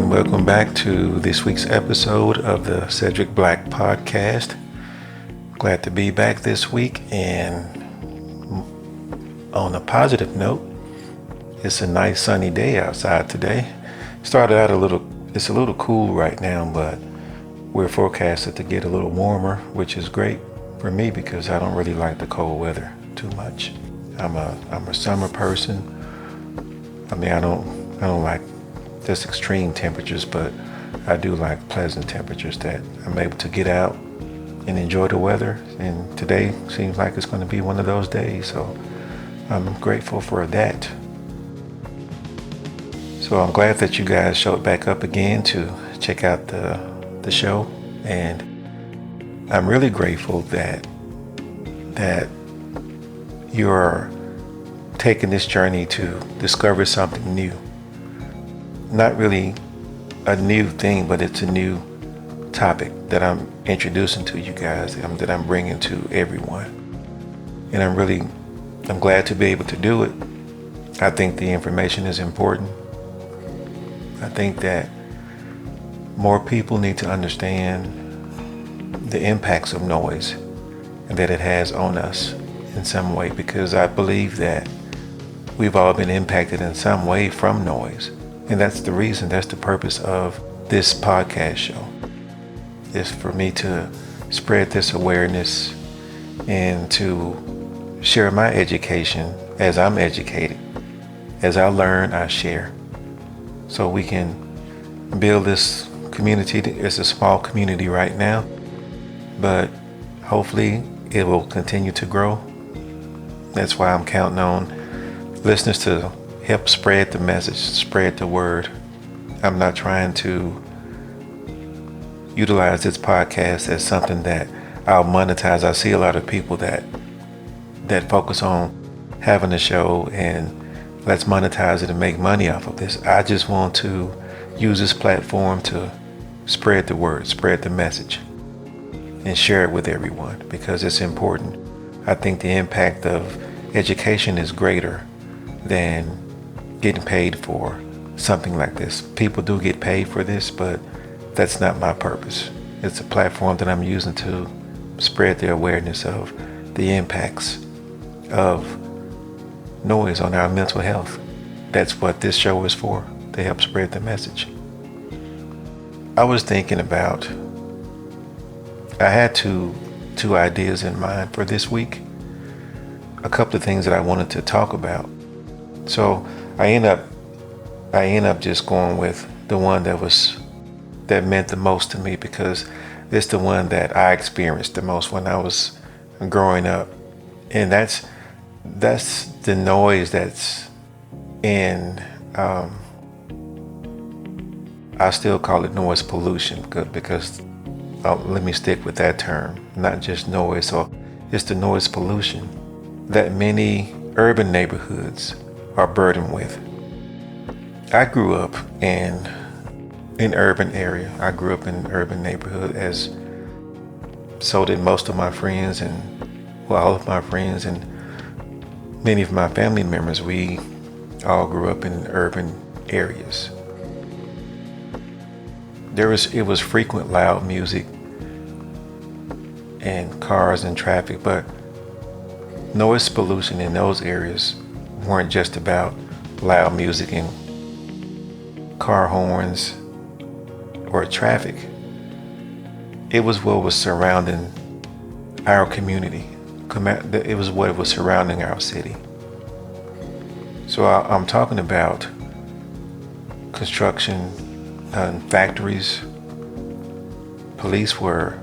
and welcome back to this week's episode of the Cedric Black Podcast. Glad to be back this week, and on a positive note, it's a nice sunny day outside today. Started out it's a little cool right now, but we're forecasted to get a little warmer, which is great for me because I don't really like the cold weather too much. I'm a summer person. I mean, I don't like just extreme temperatures, but I do like pleasant temperatures that I'm able to get out and enjoy the weather. And today seems like it's going to be one of those days, so I'm grateful for that. So I'm glad that you guys showed back up again to check out the show, and I'm really grateful that you're taking this journey to discover something new. Not really a new thing, but it's a new topic that I'm introducing to you guys, that I'm bringing to everyone. And I'm glad to be able to do it. I think the information is important. I think that more people need to understand the impacts of noise and that it has on us in some way, because I believe that we've all been impacted in some way from noise. And that's the purpose of this podcast show, is for me to spread this awareness and to share my education as I'm educated. As I learn, I share. So we can build this community. It's a small community right now, but hopefully it will continue to grow. That's why I'm counting on listeners to help spread the message, spread the word. I'm not trying to utilize this podcast as something that I'll monetize. I see a lot of people that focus on having a show and let's monetize it and make money off of this. I just want to use this platform to spread the word, spread the message, and share it with everyone because it's important. I think the impact of education is greater than getting paid for something like this. People do get paid for this, but that's not my purpose. It's a platform that I'm using to spread the awareness of the impacts of noise on our mental health. That's what this show is for, to help spread the message. I was thinking about, I had two ideas in mind for this week, a couple of things that I wanted to talk about. So I end up just going with the one that meant the most to me, because it's the one that I experienced the most when I was growing up. And that's the noise that's in, I still call it noise pollution because let me stick with that term, not just noise. So it's the noise pollution that many urban neighborhoods are burdened with. I grew up in an urban area. I grew up in an urban neighborhood, as so did most of my friends, and all of my friends and many of my family members. We all grew up in urban areas. It was frequent loud music and cars and traffic, but noise pollution in those areas weren't just about loud music and car horns or traffic. It was what was surrounding our community. It was what was surrounding our city. So I'm talking about construction and factories. Police were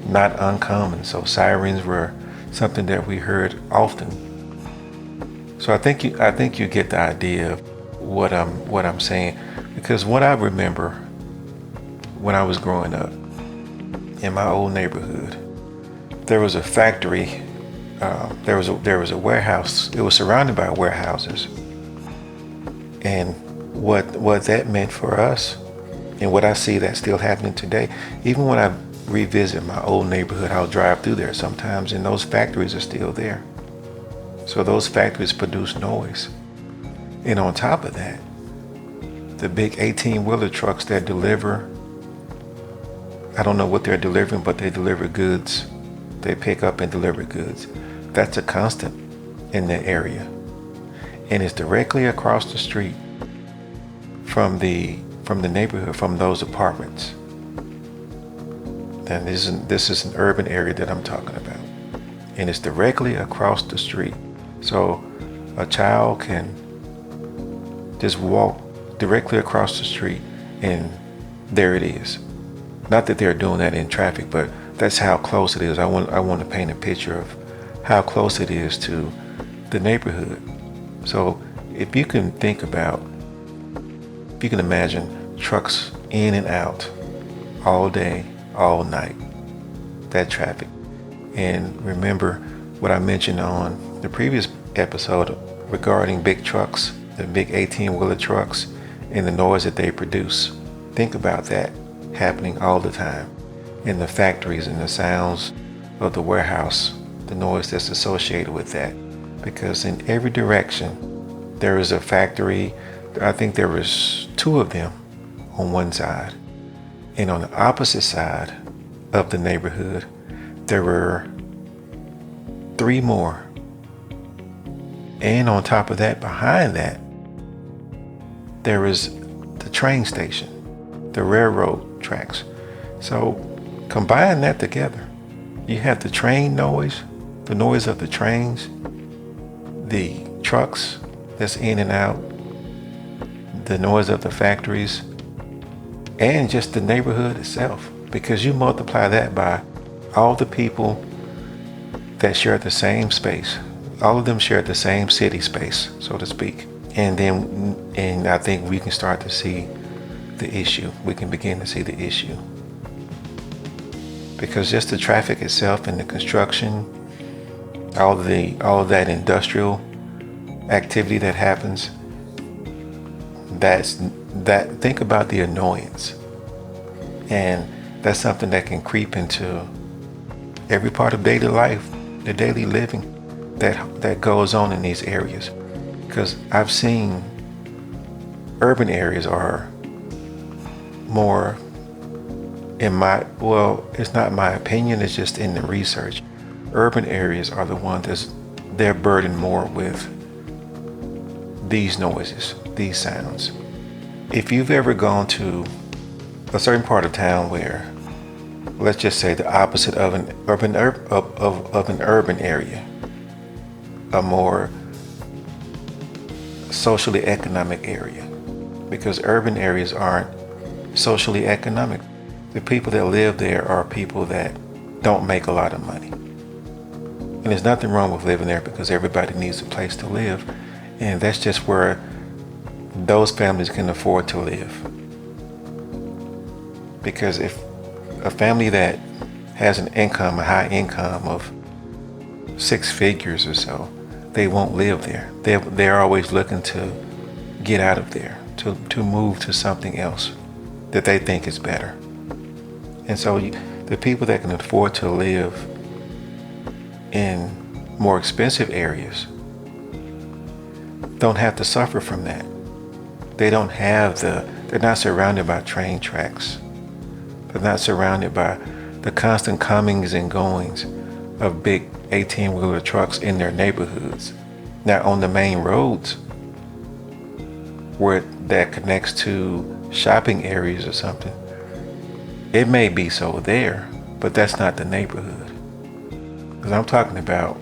not uncommon, so sirens were something that we heard often. So I think you get the idea of what I'm saying, because what I remember when I was growing up in my old neighborhood, there was a factory. There was a warehouse. It was surrounded by warehouses, and what that meant for us, and what I see that's still happening today. Even when I revisit my old neighborhood, I'll drive through there sometimes, and those factories are still there. So those factories produce noise. And on top of that, the big 18-wheeler trucks that deliver, I don't know what they're delivering, but they deliver goods. They pick up and deliver goods. That's a constant in the area. And it's directly across the street from the neighborhood, from those apartments. And this is an urban area that I'm talking about. And it's directly across the street. So a child can just walk directly across the street and there it is. Not that they're doing that in traffic, but that's how close it is. I want to paint a picture of how close it is to the neighborhood. So if you can imagine trucks in and out all day, all night, that traffic. And remember what I mentioned on the previous episode regarding big trucks, the big 18-wheeler trucks, and the noise that they produce. Think about that happening all the time in the factories and the sounds of the warehouse, the noise that's associated with that. Because in every direction, there is a factory. I think there was 2 of them on one side. And on the opposite side of the neighborhood, there were 3 more. And on top of that, behind that, there is the train station, the railroad tracks. So combine that together. You have the train noise, the noise of the trains, the trucks that's in and out, the noise of the factories, and just the neighborhood itself. Because you multiply that by all the people that share the same space. All of them share the same city space, so to speak. And I think we can start to see the issue. We can begin to see the issue. Because just the traffic itself and the construction, all of that industrial activity that happens, think about the annoyance. And that's something that can creep into every part of daily life, the daily living that goes on in these areas. Because I've seen urban areas are more, it's not my opinion, it's just in the research. Urban areas are the ones they're burdened more with these noises, these sounds. If you've ever gone to a certain part of town where, let's just say the opposite of an urban area, a more socially economic area, because urban areas aren't socially economic. The people that live there are people that don't make a lot of money. And there's nothing wrong with living there because everybody needs a place to live. And that's just where those families can afford to live. Because if a family that has an income, a high income of 6 figures or so, they won't live there. They're always looking to get out of there, to move to something else that they think is better. And so the people that can afford to live in more expensive areas don't have to suffer from that. They're not surrounded by train tracks. They're not surrounded by the constant comings and goings of big 18-wheeler trucks in their neighborhoods. Now on the main roads where that connects to shopping areas or something, it may be so there, but that's not the neighborhood. Because I'm talking about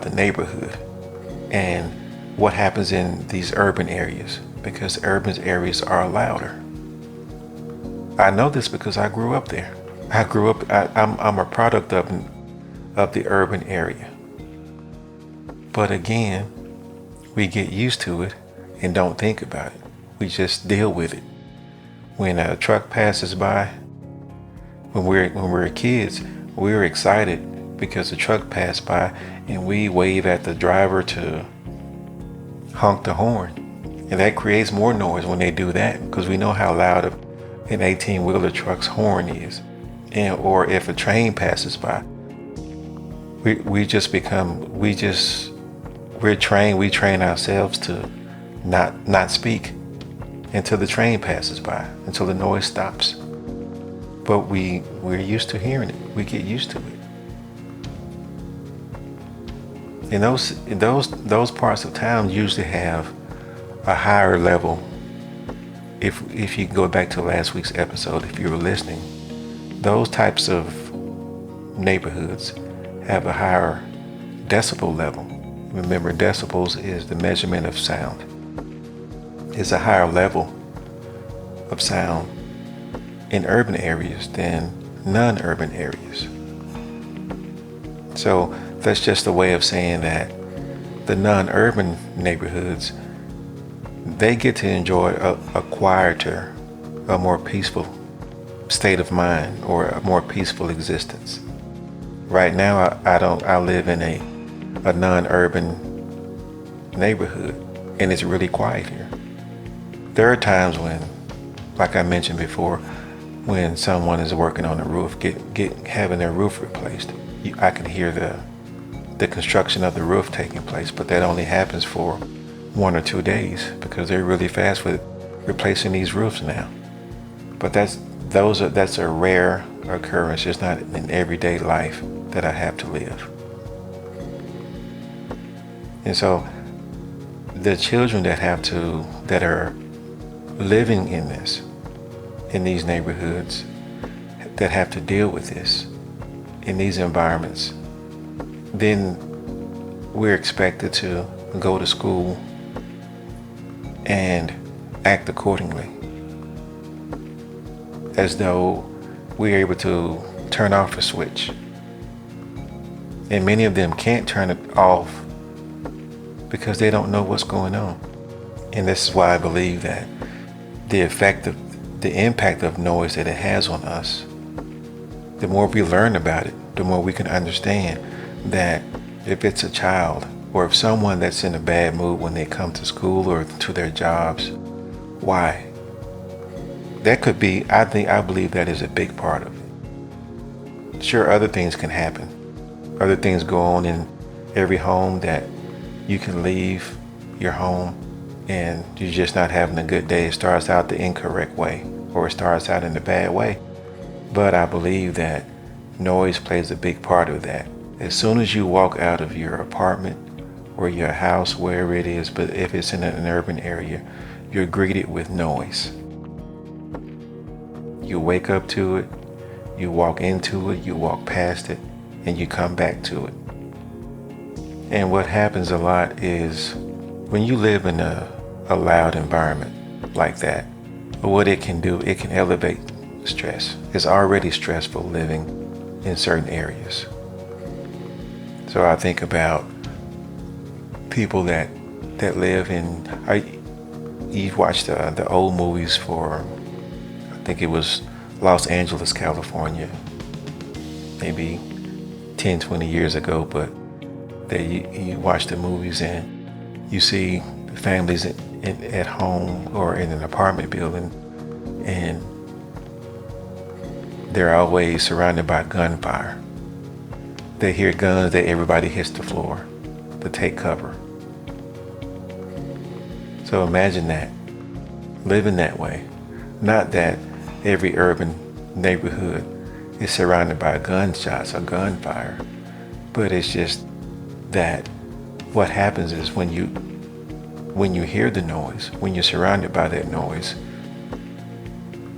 the neighborhood and what happens in these urban areas, because urban areas are louder. I know this because I grew up there. I'm a product of the urban area. But again, we get used to it and don't think about it. We just deal with it. When a truck passes by, when we're kids, we were excited because the truck passed by and we wave at the driver to honk the horn. And that creates more noise when they do that, because we know how loud an 18-wheeler truck's horn is. Or if a train passes by, we train ourselves to not speak until the train passes by, until the noise stops. But we're used to hearing it. We get used to it. And those parts of town usually have a higher level. If you go back to last week's episode, if you were listening, those types of neighborhoods have a higher decibel level. Remember, decibels is the measurement of sound. It's a higher level of sound in urban areas than non-urban areas. So that's just a way of saying that the non-urban neighborhoods, they get to enjoy a quieter, a more peaceful state of mind, or a more peaceful existence. Right now, I live in a non-urban neighborhood, and it's really quiet here. There are times when, like I mentioned before, when someone is working on a roof, having their roof replaced, I can hear the construction of the roof taking place, but that only happens for 1 or 2 days because they're really fast with replacing these roofs now. But that's a rare occurrence. It's not an everyday life that I have to live. And so the children that are living in these neighborhoods, that have to deal with this in these environments, then we're expected to go to school and act accordingly, as though we're able to turn off a switch. And many of them can't turn it off because they don't know what's going on. And this is why I believe that the impact of noise that it has on us, the more we learn about it, the more we can understand that if it's a child or if someone that's in a bad mood when they come to school or to their jobs, why? That could be, I believe that is a big part of it. Sure, other things can happen. Other things go on in every home, that you can leave your home and you're just not having a good day. It starts out the incorrect way, or it starts out in a bad way. But I believe that noise plays a big part of that. As soon as you walk out of your apartment or your house, wherever it is, but if it's in an urban area, you're greeted with noise. You wake up to it, you walk into it, you walk past it, and you come back to it. And what happens a lot is when you live in a loud environment like that, what it can do, it can elevate stress. It's already stressful living in certain areas. So I think about people that live in, you've watched the old movies for, I think it was Los Angeles, California, maybe 10, 20 years ago, but you watch the movies and you see families at home or in an apartment building, and they're always surrounded by gunfire. They hear guns, that everybody hits the floor to take cover. So imagine that, living that way. Not that every urban neighborhood is surrounded by gunshots or gunfire, but it's just that what happens is when you hear the noise, when you're surrounded by that noise,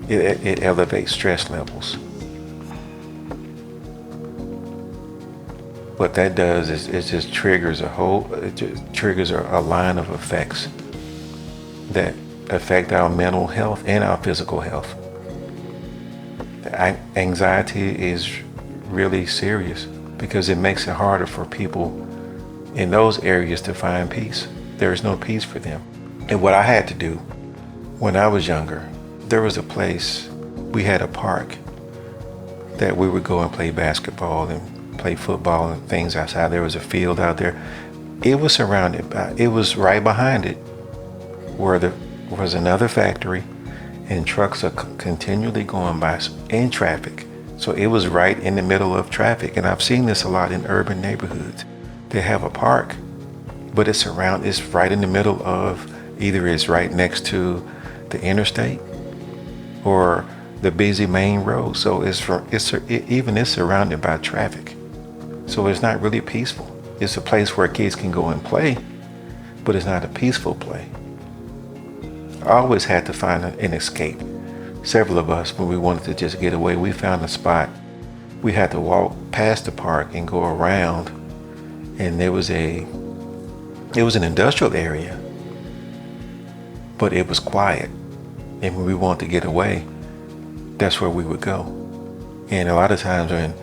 it elevates stress levels. What that does is it just triggers a line of effects that affect our mental health and our physical health. Anxiety is really serious because it makes it harder for people in those areas to find peace. There is no peace for them. And what I had to do when I was younger, there was a place, we had a park that we would go and play basketball and play football and things outside. There was a field out there. It was right behind it where there was another factory, and trucks are continually going by in traffic. So it was right in the middle of traffic. And I've seen this a lot in urban neighborhoods. They have a park, but it's right in the middle of, either it's right next to the interstate or the busy main road. So even it's surrounded by traffic. So it's not really peaceful. It's a place where kids can go and play, but it's not a peaceful play. I always had to find an escape. Several of us, when we wanted to just get away, we found a spot. We had to walk past the park and go around, and it was an industrial area, but it was quiet. And when we wanted to get away, that's where we would go. And a lot of times when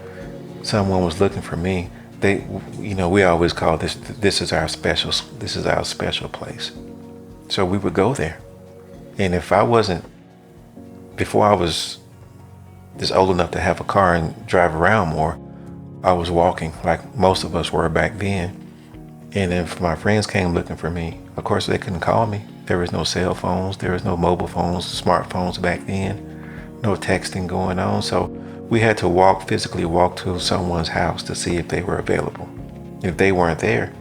someone was looking for me, we always call this is our special place. So we would go there. And if I wasn't, before I was just old enough to have a car and drive around more, I was walking like most of us were back then. And if my friends came looking for me, of course they couldn't call me. There was no cell phones, there was no mobile phones, smartphones back then, no texting going on. So we had to physically walk to someone's house to see if they were available, if they weren't there.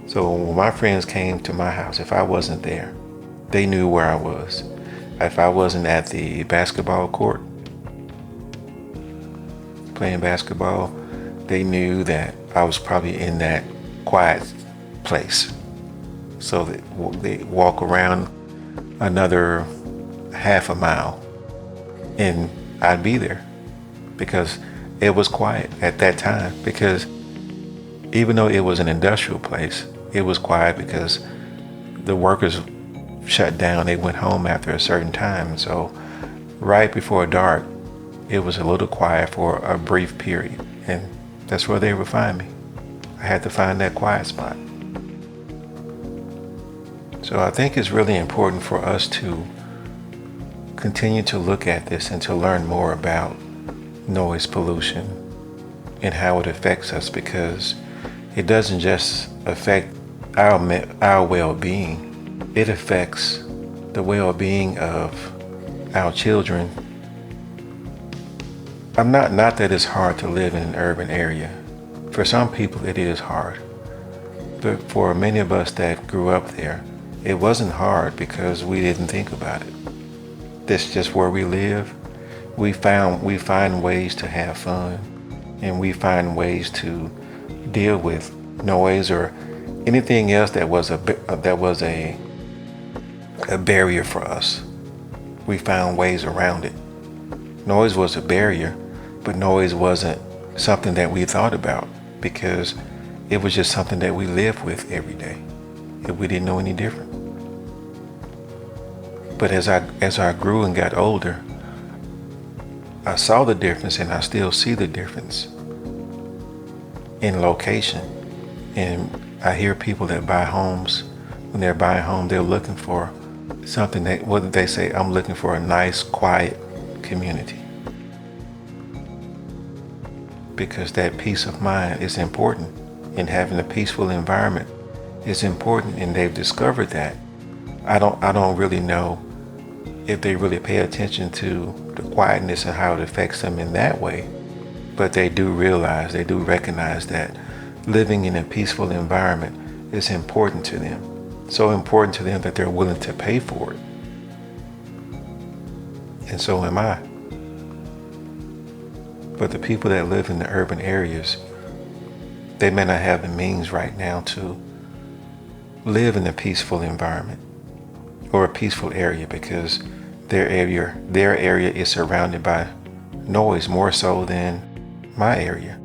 So when my friends came to my house, if I wasn't there, they knew where I was. If I wasn't at the basketball court playing basketball, they knew that I was probably in that quiet place. So they walk around another half a mile and I'd be there because it was quiet at that time. Because even though it was an industrial place, it was quiet because the workers shut down. They went home after a certain time. So right before dark, it was a little quiet for a brief period. And that's where they would find me. I had to find that quiet spot. So I think it's really important for us to continue to look at this and to learn more about noise pollution and how it affects us, because it doesn't just affect our well-being. It affects the well-being of our children. Not that it's hard to live in an urban area. For some people it is hard. But for many of us that grew up there, it wasn't hard because we didn't think about it. That's just where we live. We find ways to have fun, and we find ways to deal with noise or anything else that was a barrier for us. We found ways around it. Noise was a barrier, but noise wasn't something that we thought about because it was just something that we lived with every day. We didn't know any different. But as I grew and got older, I saw the difference, and I still see the difference in location. And I hear people that buy homes, when they're buying home, they're looking for something what they say, I'm looking for a nice, quiet community. Because that peace of mind is important, and having a peaceful environment is important, and they've discovered that. I don't really know if they really pay attention to the quietness and how it affects them in that way, but they do recognize that living in a peaceful environment is important to them. So important to them that they're willing to pay for it. And so am I. But the people that live in the urban areas, they may not have the means right now to live in a peaceful environment or a peaceful area, because their area is surrounded by noise more so than my area.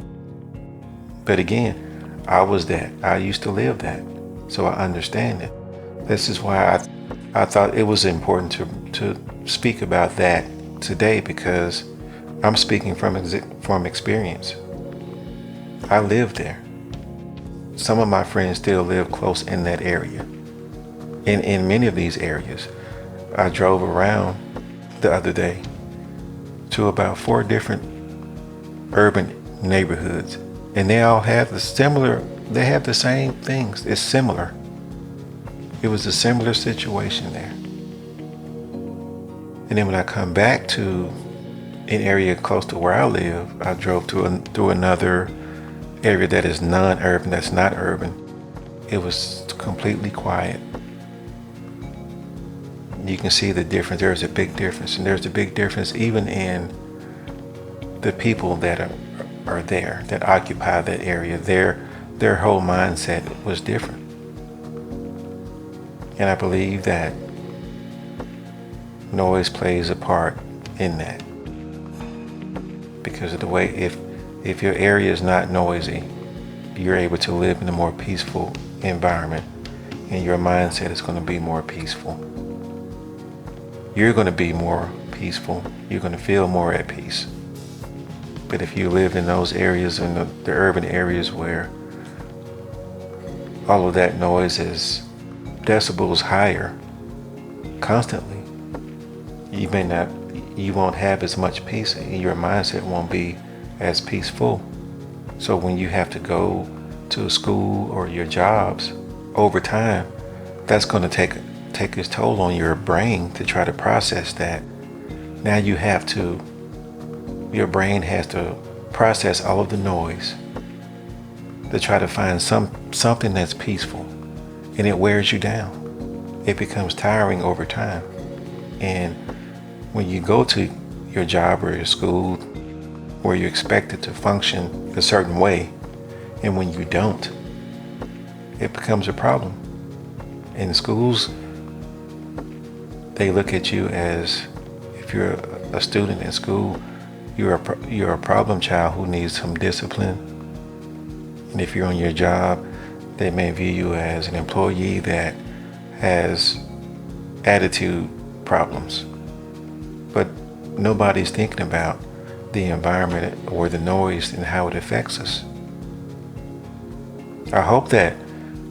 But again, I used to live that, so I understand it. This is why I thought it was important to speak about that today, because I'm speaking from experience. I lived there. Some of my friends still live close in that area. In many of these areas, I drove around the other day to about 4 different urban neighborhoods, and they all have the same things. It's similar. It was a similar situation there. And then when I come back to an area close to where I live, I drove through another area that is non-urban, that's not urban. It was completely quiet. you can see the difference. There's a big difference, and there's a big difference even in the people that are there, that occupy that area. Their whole mindset was different. And I believe that noise plays a part in that. Because of the way, if your area is not noisy, you're able to live in a more peaceful environment, and your mindset is going to be more peaceful. You're going to be more peaceful. You're going to feel more at peace. But if you live in those areas, in the urban areas where all of that noise is decibels higher constantly, you won't have as much peace, and your mindset won't be as peaceful. So when you have to go to school or your jobs, over time, that's going to take its toll on your brain to try to process that. Now your brain has to process all of the noise to try to find something that's peaceful, and it wears you down. It becomes tiring over time. And when you go to your job or your school where you're expected to function a certain way, and when you don't, it becomes a problem. In schools, they look at you as, if you're a student in school, you're a problem child who needs some discipline. And if you're on your job, they may view you as an employee that has attitude problems. But nobody's thinking about the environment or the noise and how it affects us. I hope that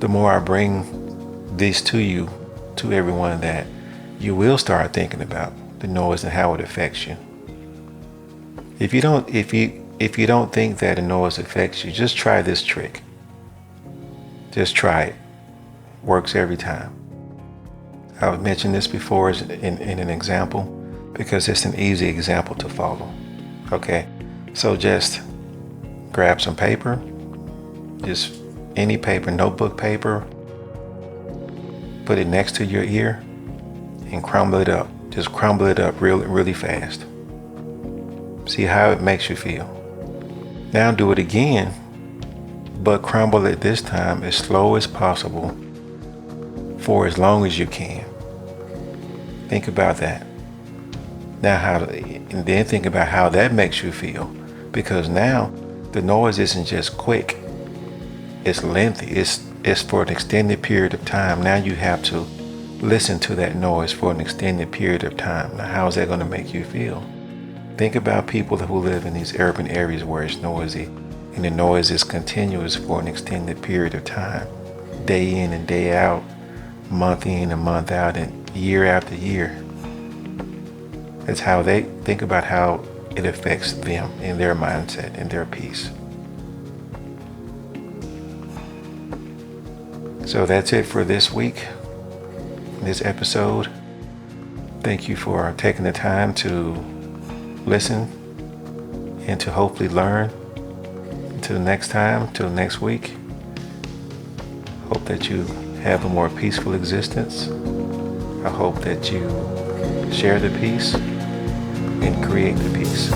the more I bring this to you, to everyone, that you will start thinking about the noise and how it affects you. If you don't think that the noise affects you, just try this trick. Just try it. Works every time. I've mentioned this before in an example because it's an easy example to follow. Okay, so just grab some paper, just any paper, notebook paper, put it next to your ear and crumble it up. Just crumble it up really, really fast. See how it makes you feel. Now do it again, but crumble it this time as slow as possible for as long as you can. Think about that. And then think about how that makes you feel, because now the noise isn't just quick, it's lengthy, it's for an extended period of time. Now you have to listen to that noise for an extended period of time. Now how is that going to make you feel? Think about people who live in these urban areas where it's noisy, and the noise is continuous for an extended period of time, day in and day out, month in and month out, and year after year. That's how they think about how it affects them and their mindset and their peace. So that's it for this week, this episode. Thank you for taking the time to listen and to hopefully learn. Until next time, till next week, hope that you have a more peaceful existence. I hope that you share the peace and create the peace.